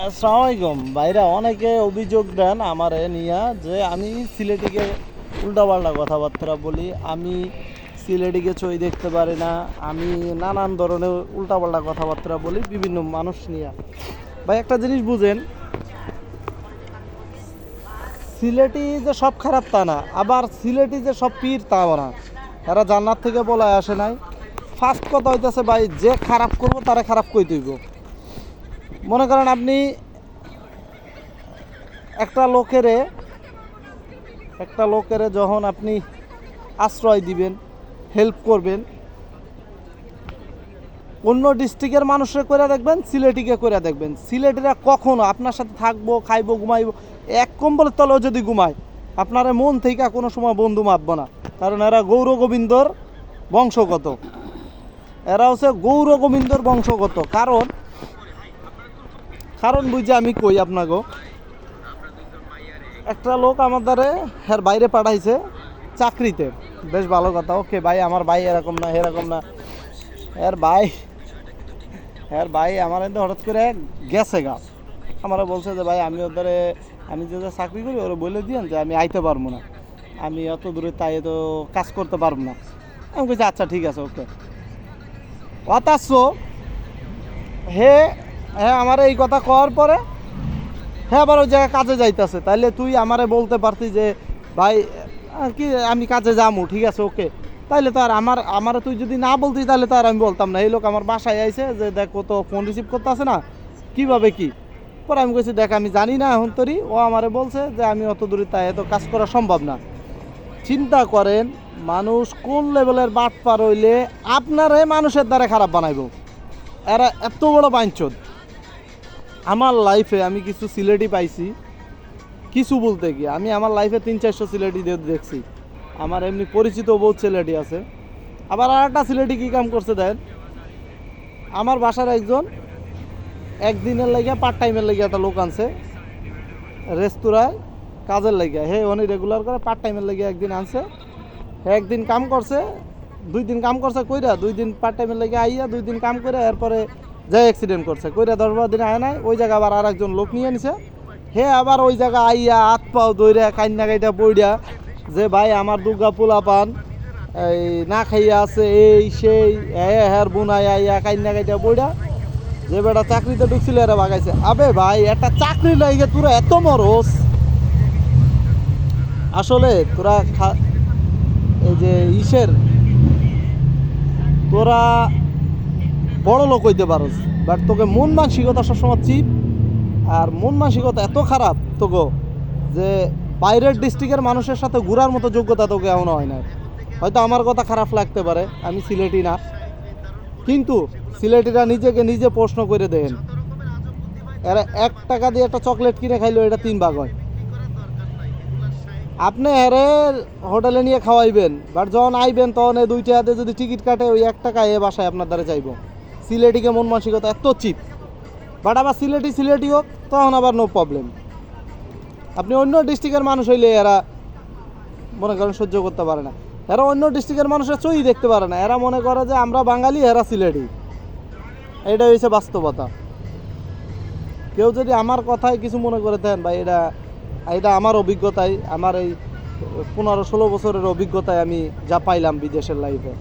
আসসালামু আলাইকুম ভাইরা। অনেকে অভিযোগ দেন আমারে নিয়ে যে আমি সিলেটিকে উল্টাপাল্টা কথাবার্তা বলি, আমি সিলেটিকে ছবি দেখতে পারি না, আমি নানান ধরনের উল্টাপাল্টা কথাবার্তা বলি বিভিন্ন মানুষ নিয়ে। ভাই একটা জিনিস বুঝেন, সিলেটি যে সব খারাপ তা না, আবার সিলেটি যে সব পীর তাও না। এরা জান্নাত থেকে বলে আসে নাই। ফার্স্ট কথা হইতেছে ভাই, যে খারাপ করবো তারা খারাপ কই তুইব। মনে করেন আপনি একটা লোকেরে যখন আপনি আশ্রয় দিবেন, হেল্প করবেন, অন্য ডিস্ট্রিক্টের মানুষের করে দেখবেন, সিলেটিকে করে দেখবেন, সিলেটিরা কখনো আপনার সাথে থাকবো, খাইবো, ঘুমাইবো, এক কম্বলের তলেও যদি ঘুমায় আপনারা মন থেকে কোনো সময় বন্ধু মাপবো না। কারণ এরা গৌর গোবিন্দর বংশগত, এরা হচ্ছে গৌর গোবিন্দর বংশগত। কারণ বুঝে আমি কই আপনাকে, একটা লোক আমাদের এর বাইরে পাঠাইছে চাকরিতে, বেশ ভালো কথা, ওকে ভাই আমার ভাই এরকম না এরকম না, এর ভাই আমার এতে হঠাৎ করে গেছে গা, আমরা বলছে যে ভাই আমি যে চাকরি করি ওরা বলে দিয়েন যে আমি আইতে পারবো না, আমি অত দূরে তাই তো কাজ করতে পারবো না। আমি বলছি আচ্ছা ঠিক আছে ওকে। অথচ হে হ্যাঁ আমার এই কথা কওয়ার পরে হ্যাঁ আবার ওই জায়গায় কাজে যাইতেছে। তাইলে তুই আমারে বলতে পারতি যে ভাই কি আমি কাজে যাবো, ঠিক আছে ওকে। তাইলে তো আর আমারে তুই যদি না বলতিস তাহলে তো আর আমি বলতাম না। এই লোক আমার বাসায় আইছে যে দেখো তো ফোন রিসিভ করতে আসে না, কীভাবে কি। পরে আমি বলছি দেখ আমি জানি না এখন তোরই, ও আমারে বলছে যে আমি অত দূরে তাই এত কাজ করা সম্ভব না। চিন্তা করেন মানুষ কোন লেভেলের বাট পার হইলে আপনারে মানুষের দ্বারা খারাপ বানাইব। এরা এত বড় বাইঞ্চোদ। আমার লাইফে আমি কিছু সিলেটি পাইছি, কিছু বলতে গিয়ে আমি আমার লাইফে 3-400 সিলেটি দেখছি। আমার এমনি পরিচিত বহুত সিলেটি আছে। আবার আর একটা সিলেটি কী কাম করছে দেন, আমার বাসার একদিনের লেগে পার্ট টাইমের লেগে একটা লোক আনছে রেস্তোরাঁয় কাজের লেগে। হে উনি রেগুলার করে পার্ট টাইমের লেগে একদিন আনছে। হে একদিন কাম করছে, 2 দিন কাম করছে কইরা, 2 দিন পার্ট টাইমের লেগে আইয়া 2 দিন কাম করে এরপরে যাই অ্যাক্সিডেন্ট করছে কইরা 10-12 দিন আয় নাই। ওই জায়গা আবার আর একজন লোক নিয়ে নিছে। হে আবার ওই জায়গা আইয়া হাত পাও দইরা কান্না কাইটা বইরা যে ভাই আমার দুর্গা পোলা পান এই না খাইয়া আছে এই সেই হ্যার বুনাই আইয়া কান্না কাইটা বইরা যে বেটা চাকরিতে ঢুকছিল এরা বাগাইছে। আবে ভাই একটা চাকরি লাগে তোরা এত মরস, আসলে তোরা এই যে তোরা বড় লোক হইতে পারস, বাট তোকে মন মানসিকতা সবসময় চিপ, আর মন মানসিকতা এত খারাপ তোকে যে বাইরের ডিস্ট্রিক্টের মানুষের সাথে ঘুরার মতো যোগ্যতা তোকে এমন হয় না। হয়তো আমার কথা খারাপ লাগতে পারে, আমি সিলেটি না, কিন্তু সিলেটিরা নিজেকে নিজে প্রশ্ন করে দেন। এরা 1 টাকা দিয়ে একটা চকলেট কিনে খাইলো এটা 3 ভাগ হয়। আপনি এরে হোটেলে নিয়ে খাওয়াইবেন, বাট যখন আইবেন তখন এই 2 টাকা দিয়ে যদি টিকিট কাটে ওই 1 টাকা এ বাসায় আপনার দ্বারা চাইব। সিলেটিকে মন মানসিকতা এত চিপ। বাট আবার সিলেটি হোক তখন আবার নো প্রবলেম। আপনি অন্য ডিস্ট্রিক্টের মানুষ হইলে এরা মনে করেন সহ্য করতে পারে না, এরা অন্য ডিস্ট্রিক্টের মানুষের চই দেখতে পারে না, এরা মনে করে যে আমরা বাঙালি এরা সিলেটি। এটা হচ্ছে বাস্তবতা। কেউ যদি আমার কথায় কিছু মনে করে দেন ভাই, এটা আমার অভিজ্ঞতায়, আমার এই 15-16 বছরের অভিজ্ঞতায় আমি যা পাইলাম বিদেশের লাইফে।